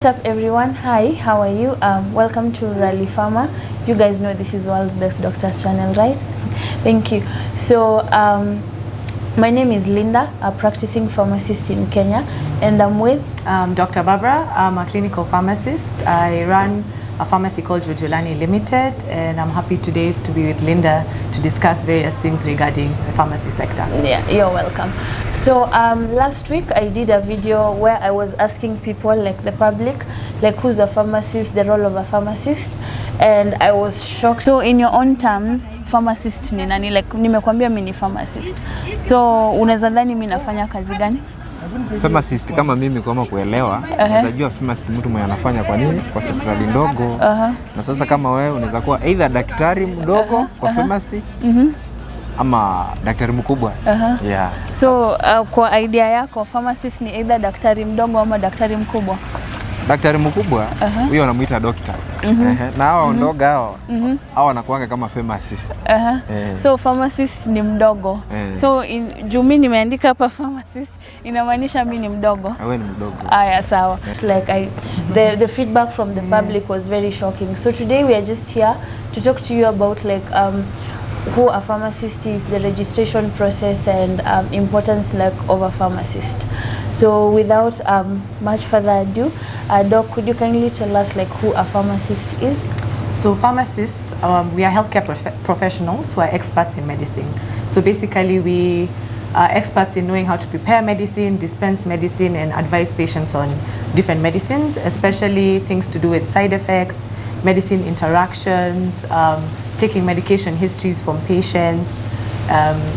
What's up everyone? Hi, how are you? Welcome to Rally Pharma. You guys know this is World's Best Doctors channel, right? Thank you. So my name is Linda, a practicing pharmacist in Kenya, and I'm with Dr. Barbra. I'm a clinical pharmacist. I run a pharmacy called Jojolani Limited, and I'm happy today to be with Linda to discuss various things regarding the pharmacy sector. Yeah, you're welcome. So last week I did a video where I was asking people, like the public, like who's a pharmacist, the role of a pharmacist, and I was shocked. So in your own terms, pharmacist ni nani? Like nimekwambia mimi ni pharmacist. So unaweza dhani mimi nafanya kazi gani? Pharmacist kama mimi kama kuelewa, unajua pharmacist mtu mwenye anafanya kwa nini? Kwa hospitali ndogo. Na sasa kama wewe unaweza kuwa either daktari mdogo kwa pharmacy ama daktari mkubwa. Yeah. So kwa idea yako pharmacist ni either daktari mdogo ama daktari mkubwa? Daktari mkubwa huyo anamuita doctor. Na hao ndogo hao wanakuanga kama pharmacist. So pharmacist ni mdogo. So juu mimi nimeandika hapa pharmacist inamaanisha mimi ni mdogo. Wewe ni mdogo. Aya, sawa. Like the feedback from the public was very shocking. So today we are just here to talk to you about like who a pharmacist is, the registration process, and importance like of a pharmacist. So without much further ado, Doc, could you kindly tell us like who a pharmacist is? So pharmacists, we are healthcare professionals who are experts in medicine. So basically we are experts in knowing how to prepare medicine, dispense medicine, and advise patients on different medicines, especially things to do with side effects, medicine interactions, taking medication histories from patients.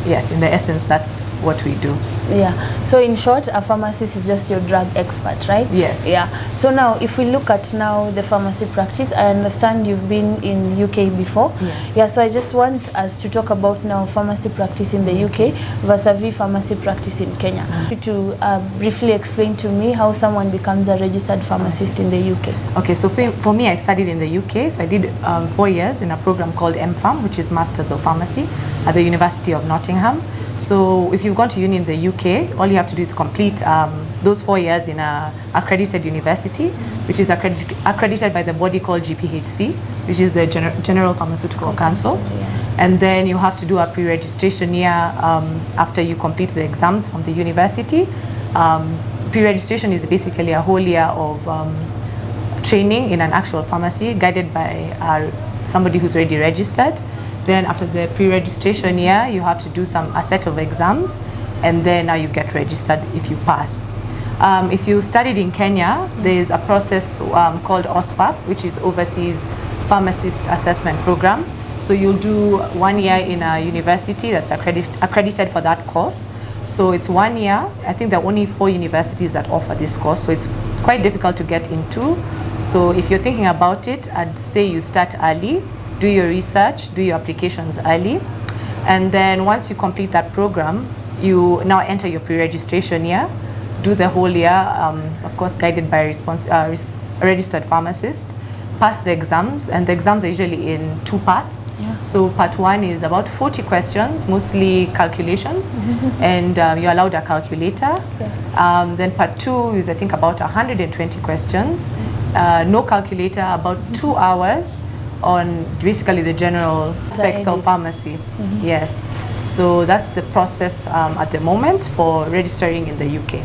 Yes, in the essence, that's what we do. Yeah. So in short, a pharmacist is just your drug expert, right? Yes. Yeah. So now, if we look at now the pharmacy practice, I understand you've been in UK before. Yes. Yeah. So I just want us to talk about now pharmacy practice in the UK versus pharmacy practice in Kenya. To briefly explain to me how someone becomes a registered pharmacist in the UK. Okay. So for me, I studied in the UK. So I did 4 years in a program called MPharm, which is Masters of Pharmacy at the University of Nottingham. So if you've gone to uni in the UK, all you have to do is complete those 4 years in an accredited university, which is accredited by the body called GPHC, which is the General Pharmaceutical Council. And then you have to do a pre-registration year after you complete the exams from the university. Pre-registration is basically a whole year of training in an actual pharmacy guided by somebody who's already registered. Then after the pre-registration year, you have to do a set of exams, and then now you get registered if you pass. If you studied in Kenya, there's a process called OSPAP, which is Overseas Pharmacist Assessment Program. So you'll do 1 year in a university that's accredited for that course. So it's 1 year. I think there are only 4 universities that offer this course, so it's quite difficult to get into. So if you're thinking about it, I'd say you start early. Do your research, do your applications early, and then once you complete that program, you now enter your pre-registration year, do the whole year, of course guided by a registered pharmacist, pass the exams, and the exams are usually in 2 parts. So part 1 is about 40 questions, mostly calculations, and you're allowed a calculator. Then part 2 is I think about 120 questions, no calculator, about 2 hours, on basically the general aspects of pharmacy. Yes. So that's the process at the moment for registering in the UK.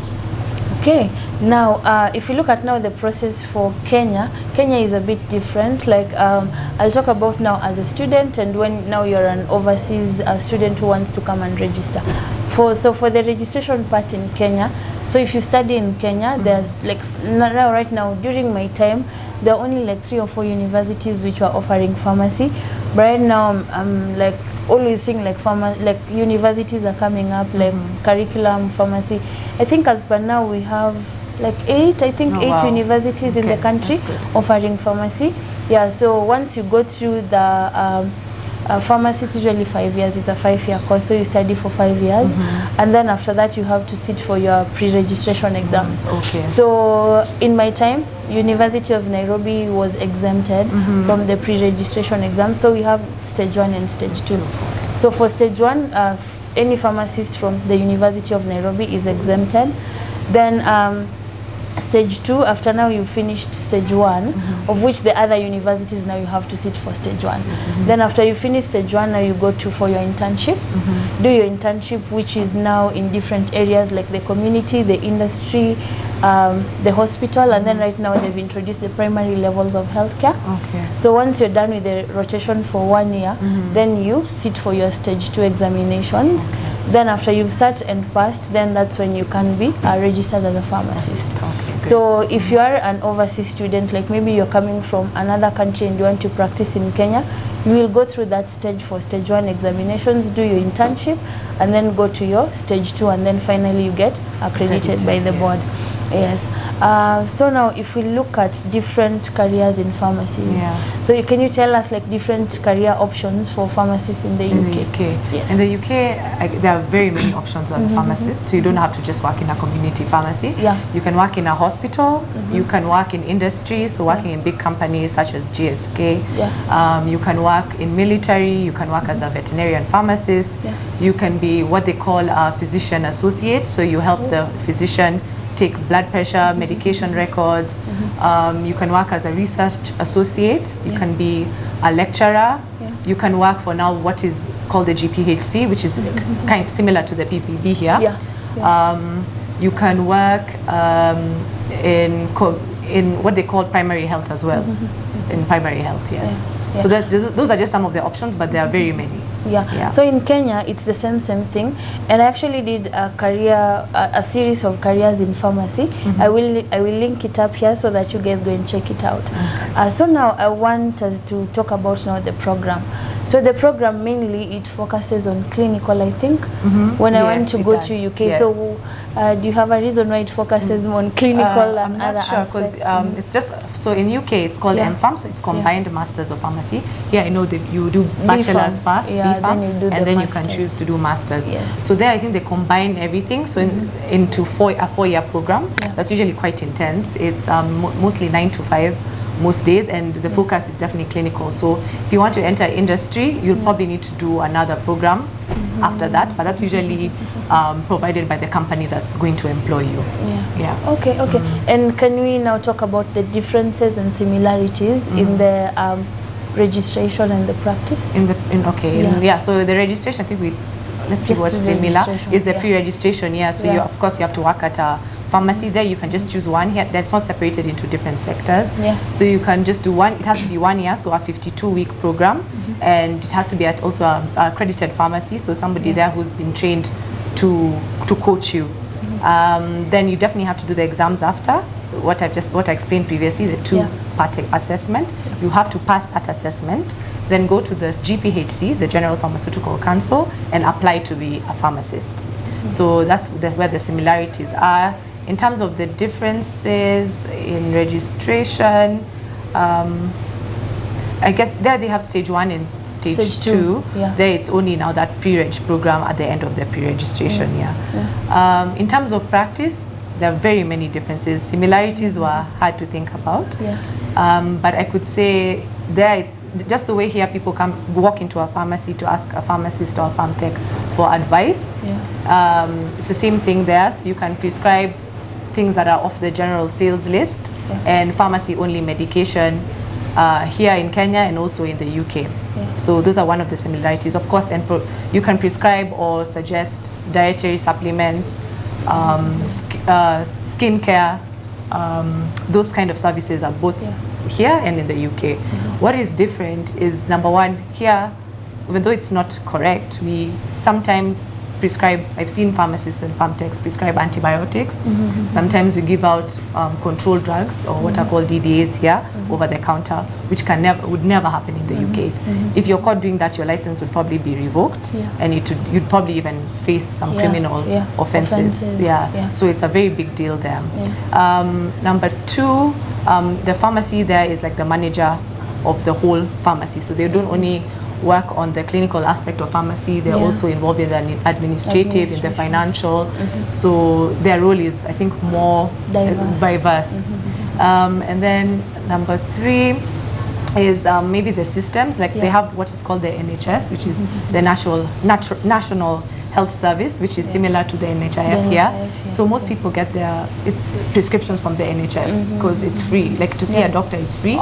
Okay. Now, if you look at now the process for Kenya, Kenya is a bit different. Like I'll talk about now as a student, and when now you're an overseas student who wants to come and register. So for the registration part in Kenya, so if you study in Kenya, there's like now right now during my time, there are only like 3 or 4 universities which were offering pharmacy. But right now I'm like always seeing like universities are coming up, like curriculum pharmacy. I think as per now we have like 8 universities in the country offering pharmacy. Yeah, so once you go through the pharmacy, it's usually 5 years. It's a 5-year course, so you study for 5 years, and then after that you have to sit for your pre-registration exams. So in my time, University of Nairobi was exempted from the pre-registration exam, so we have stage 1 and stage 2. So for stage 1, any pharmacist from the University of Nairobi is exempted. Then stage 2, after now you've finished stage 1, of which the other universities now you have to sit for stage 1. Then after you finish stage 1, now you go to for your internship. Do your internship, which is now in different areas like the community, the industry, the hospital, and then right now they've introduced the primary levels of healthcare. So once you're done with the rotation for 1 year, then you sit for your stage 2 examinations. Then after you've sat and passed, then that's when you can be registered as a pharmacist. So if you are an overseas student, like maybe you're coming from another country and you want to practice in Kenya, you will go through that stage for stage 1 examinations, do your internship, and then go to your stage 2, and then finally you get accredited by the board. Yes. So now if we look at different careers in pharmacies, so can you tell us like different career options for pharmacists in the UK? Yes. In the UK, there are very many options as a pharmacist. So you don't have to just work in a community pharmacy. You can work in a hospital, you can work in industry, so working in big companies such as GSK. You can work in military, you can work as a veterinarian pharmacist. You can be what they call a physician associate, so you help the physician take blood pressure, medication records. You can work as a research associate. You can be a lecturer. You can work for now what is called the GPHC, which is kind of similar to the PPB here. You can work in what they call primary health as well. In primary health, yes. So those are just some of the options, but there are very many. So in Kenya, it's the same thing. And I actually did a series of careers in pharmacy. I will link it up here so that you guys go and check it out. So now I want us to talk about now the program. So the program mainly it focuses on clinical, I think. When I want to go to UK, so do you have a reason why it focuses more on clinical and other aspects? Because it's just so in UK it's called MPharm, so it's combined Masters of Pharmacy. Here I know that you do bachelor's first, BPharm, and then you can choose to do masters. So there I think they combine everything, so into a 4-year program. That's usually quite intense. It's mostly 9 to 5 most days, and the focus is definitely clinical. So if you want to enter industry, you'll probably need to do another program after that, but that's usually provided by the company that's going to employ you. Okay. And can we now talk about the differences and similarities in the registration and the practice? So the registration, I think let's see what's similar is the pre-registration. So you, of course you have to work at a pharmacy. There you can just choose one here that's not separated into different sectors. So you can just do one. It has to be 1 year, so a 52-week program, and it has to be at also a accredited pharmacy, so somebody there who's been trained to coach you. Then you definitely have to do the exams after what I explained previously, the 2-part assessment. You have to pass that assessment, then go to the GPHC, the General Pharmaceutical Council, and apply to be a pharmacist. So that's where the similarities are. In terms of the differences in registration, I guess there they have stage 1 and stage 2. There it's only now that pre-reg program at the end of the pre-registration. In terms of practice, there are very many differences. Similarities were hard to think about, but I could say there it's just the way here people walk into a pharmacy to ask a pharmacist or a pharm tech for advice. It's the same thing there, so you can prescribe things that are off the general sales list and pharmacy only medication here in Kenya and also in the UK. So those are one of the similarities. Of course, and you can prescribe or suggest dietary supplements, skincare, those kind of services are both here and in the UK. What is different is, number one, here, even though it's not correct, we sometimes prescribe, I've seen pharmacists and pharm techs prescribe antibiotics. Sometimes we give out controlled drugs, or what are called DDAs here, over the counter, which would never happen in the UK. If you're caught doing that, your license would probably be revoked, and you'd probably even face some criminal offenses. So it's a very big deal there. Number two, the pharmacy there is like the manager of the whole pharmacy, so they don't only work on the clinical aspect of pharmacy, they're also involved in the administrative, in the financial, so their role is, I think, more diverse. And then number three is maybe the systems, like they have what is called the NHS, which is the National health service, which is similar to the NHIF here. So most people get their prescriptions from the NHS because it's free. Like to see a doctor is free,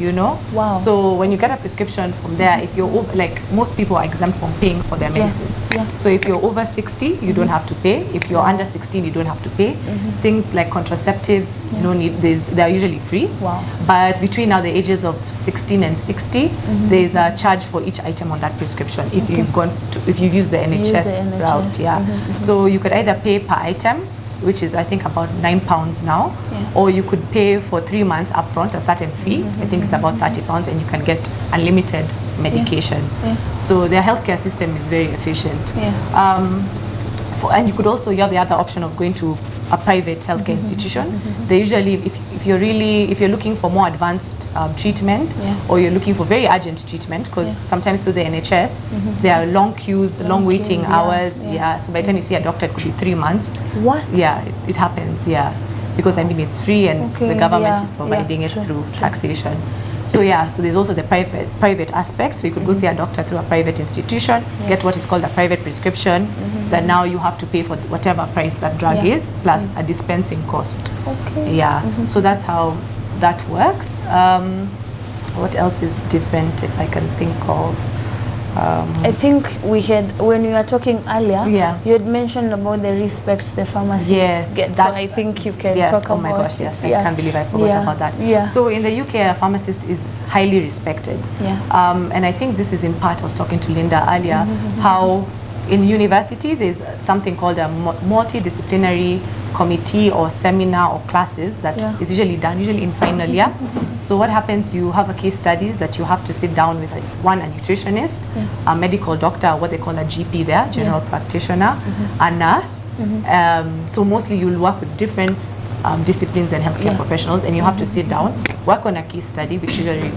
you know. Wow. So when you get a prescription from there, if you're over, like most people are exempt from paying for their medicines. So if you're over 60, you don't have to pay. If you're under 16, you don't have to pay. Things like contraceptives, no need. They are usually free. Wow. But between now the ages of 16 and 60, there's a charge for each item on that prescription if you've used the NHS route. So you could either pay per item, which is I think about £9 now, or you could pay for 3 months upfront a certain fee. I think it's about £30, and you can get unlimited medication. So their healthcare system is very efficient. And you could also, you have the other option of going to a private healthcare institution. They usually, if you're looking for more advanced treatment, or you're looking for very urgent treatment, because sometimes through the NHS there are long queues, long waiting hours. So by the time you see a doctor, it could be 3 months. What? Yeah, it happens. Because I mean it's free, and the government is providing it through taxation. So so there's also the private aspect. So you could go see a doctor through a private institution, get what is called a private prescription, that now you have to pay for whatever price that drug is, plus a dispensing cost. So that's how that works. What else is different, if I can think of? I think we had, when we were talking earlier, you had mentioned about the respect the pharmacists get. So I think you can talk about it. Oh my gosh, yes, I can't believe I forgot about that. So in the UK, a pharmacist is highly respected. And I think this is in part, I was talking to Linda earlier, how in university there's something called a multidisciplinary committee or seminar or classes that is usually done, usually in final year. So what happens, you have a case studies that you have to sit down with a nutritionist, a medical doctor, what they call a GP there, general practitioner, a nurse. So mostly you'll work with different disciplines and healthcare professionals, and you have to sit down, work on a case study, which usually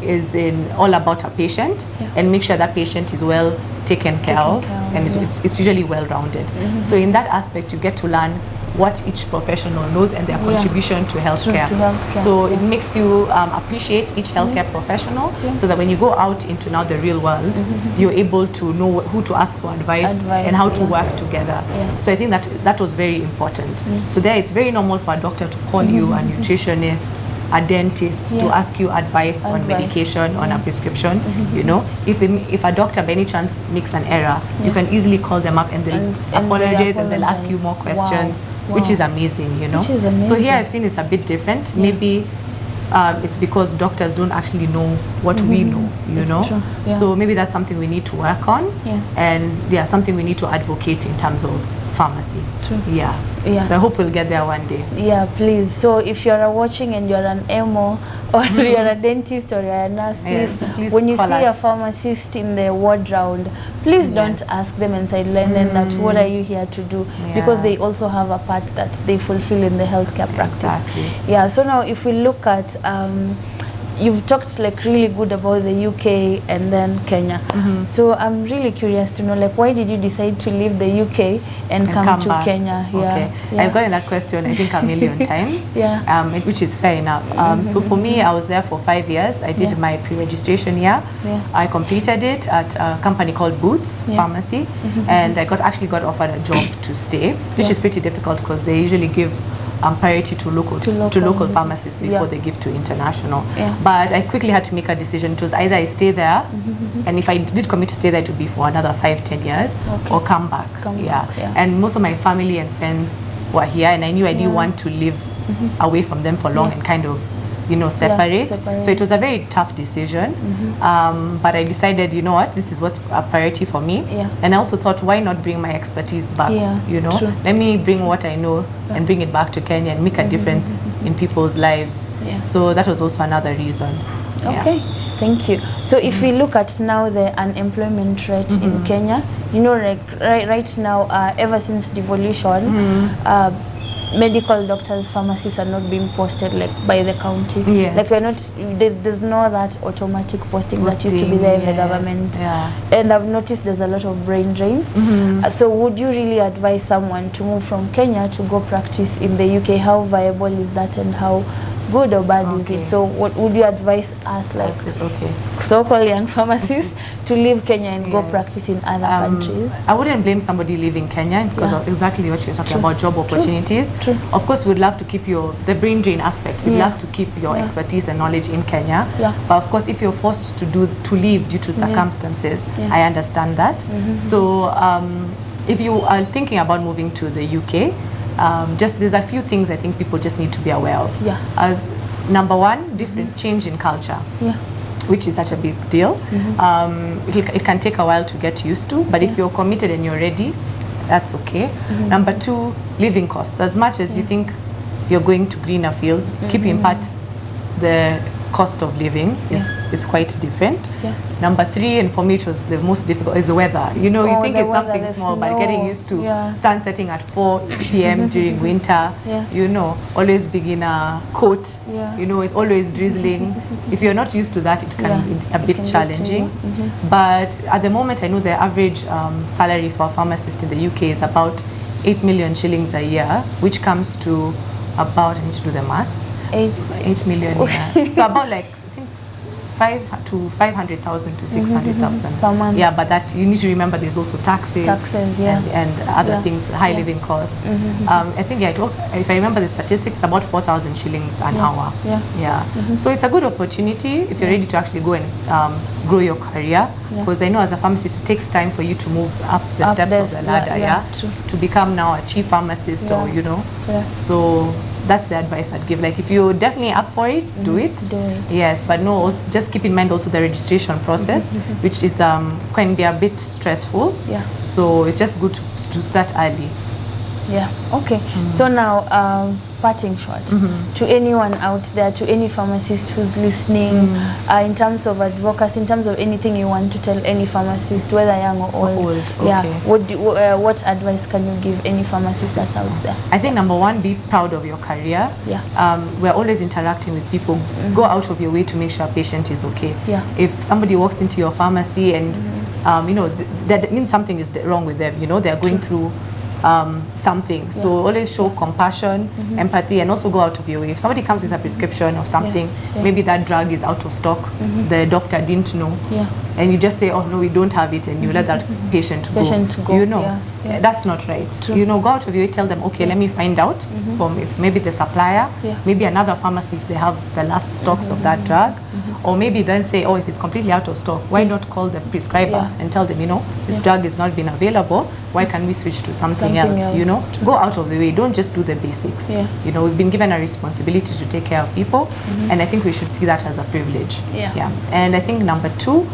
is all about a patient, and make sure that patient is well taken care of, and it's usually well-rounded. So in that aspect, you get to learn what each professional knows and their contribution to healthcare. So it makes you appreciate each healthcare professional, so that when you go out into now the real world, you're able to know who to ask for advice and how to work together. So I think that was very important. So there, it's very normal for a doctor to call you a nutritionist, a dentist, to ask you advice on medication, on a prescription. You know, if a doctor by any chance makes an error, you can easily call them up and they'll apologize, and they'll ask you more questions, which is amazing, you know. So here I've seen it's a bit different. Maybe it's because doctors don't actually know what we know, you know. So maybe that's something we need to work on, and something we need to advocate in terms of pharmacy. So I hope we'll get there one day. Please. So if you're watching and you're an MO, or you're a dentist, or you're a nurse, please when you see a pharmacist in the ward round, please don't ask them and sideline them that what are you here to do, because they also have a part that they fulfill in the healthcare practice. So now if we look at you've talked like really good about the UK and then Kenya. So I'm really curious to know, like, why did you decide to leave the UK and come to back. Kenya? I've gotten that question I think a million times, which is fair enough. So for me, I was there for 5 years. I did my pre-registration year. I completed it at a company called Boots Pharmacy, and I actually got offered a job to stay, which is pretty difficult because they usually give priority to local pharmacists before they give to international. But I quickly had to make a decision. It was either I stay there, and if I did commit to stay there, it would be for another 5-10 years, or come back. And most of my family and friends were here, and I knew I didn't want to live away from them for long and kind of, you know, separate. So it was a very tough decision. But I decided, you know what, this is what's a priority for me. And I also thought, why not bring my expertise back? You know, let me bring what I know and bring it back to Kenya and make a difference in people's lives. So that was also another reason. Okay, thank you. So if we look at now the unemployment rate in Kenya, you know, like right now, ever since devolution, medical doctors, pharmacists are not being posted like by the county. Like we're not, there's no that automatic posting that used to be there in the government. And I've noticed there's a lot of brain drain. So would you really advise someone to move from Kenya to go practice in the UK? How viable is that, and how good or bad is it? So what would you advise us, like so-called young pharmacists, to leave Kenya and go practice in other countries? I wouldn't blame somebody leaving Kenya because of exactly what you're talking about, job opportunities. Of course, we'd love to keep the brain drain aspect. We'd love to keep your expertise and knowledge in Kenya. But of course, if you're forced to leave due to circumstances, I understand that. So if you are thinking about moving to the UK, there's a few things I think people just need to be aware of. Number one, different change in culture. Which is such a big deal. It can take a while to get used to, but if you're committed and you're ready, that's okay. Number two, living costs. As much as you think you're going to greener fields, keep in part the cost of living is quite different. Number three, and for me it was the most difficult, is the weather. You know, you think it's something small, but getting used to sun setting at 4 p.m. during winter, you know, always being in a coat, you know, it's always drizzling. If you're not used to that, it can be a bit challenging. But at the moment, I know the average salary for a pharmacist in the UK is about 8 million shillings a year, which comes to about, I need to do the maths, 8 million, so about like I think 5 to 500,000 to 600,000 per month. Yeah, but that you need to remember there's also taxes and other things, high living costs. I think if I remember the statistics, about 4,000 shillings an hour. So it's a good opportunity if you're ready to actually go and grow your career, because I know as a pharmacist it takes time for you to move up the steps of the ladder, to become now a chief pharmacist or you know. So that's the advice I'd give. Like if you're definitely up for it, do it. Yes, but no, just keep in mind also the registration process, which is can be a bit stressful. So it's just good to start early. Okay. So now parting shot to anyone out there, to any pharmacist who's listening, in terms of advocacy, in terms of anything you want to tell any pharmacist, whether young or old. What advice can you give any pharmacist that's out there? I think number one, be proud of your career. We're always interacting with people. Go out of your way to make sure a patient is okay. If somebody walks into your pharmacy and you know, that means something is wrong with them, you know, they're going through something. So always show compassion, empathy, and also go out of your way. If somebody comes with a prescription of something, maybe that drug is out of stock, the doctor didn't know, and you just say, oh no, we don't have it, and you let that patient go. You know, that's not right. You know, go out of your way, tell them, okay, let me find out from if maybe the supplier, maybe another pharmacy if they have the last stocks of that drug, or maybe then say, oh, if it's completely out of stock, why not call the prescriber and tell them, you know, this drug is not been available, why can we switch to something else? You know, go out of the way, don't just do the basics. You know, we've been given a responsibility to take care of people, and I think we should see that as a privilege. And I think number two,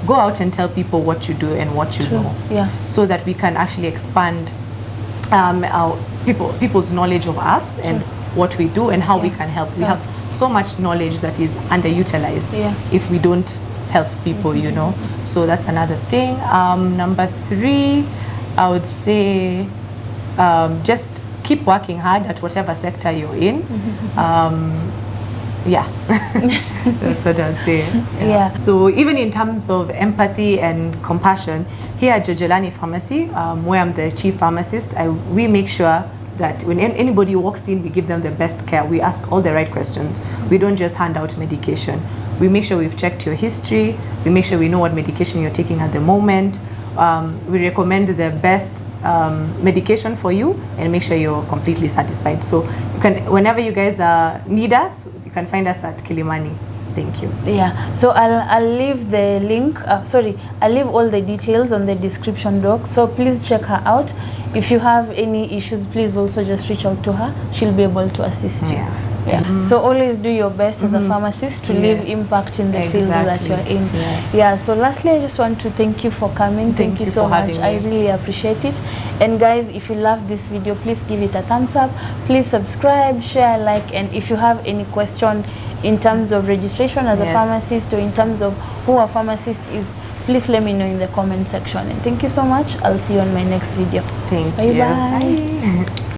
go out and tell people what you do and what you know, so that we can actually expand our people's knowledge of us and what we do and how we can help. We have so much knowledge that is underutilized if we don't help people, you know. So that's another thing. Number three, I would say just keep working hard at whatever sector you're in. That's what I'd say. So even in terms of empathy and compassion, here at Jojelani Pharmacy, where I'm the chief pharmacist, we make sure that when anybody walks in, we give them the best care. We ask all the right questions. We don't just hand out medication. We make sure we've checked your history. We make sure we know what medication you're taking at the moment. We recommend the best medication for you and make sure you're completely satisfied. So you can, whenever you guys need us, you can find us at Kilimani. Thank you. So I'll leave the link, I'll leave all the details on the description doc, so please check her out. If you have any issues, please also just reach out to her. She'll be able to assist you. So always do your best as a pharmacist to leave impact in the field that you're in. So lastly, I just want to thank you for coming. Thank you so much. I really appreciate it. And guys, if you love this video, please give it a thumbs up. Please subscribe, share, like, and if you have any question in terms of registration as a pharmacist or in terms of who a pharmacist is, please let me know in the comment section. And thank you so much. I'll see you on my next video. Thank you. Bye.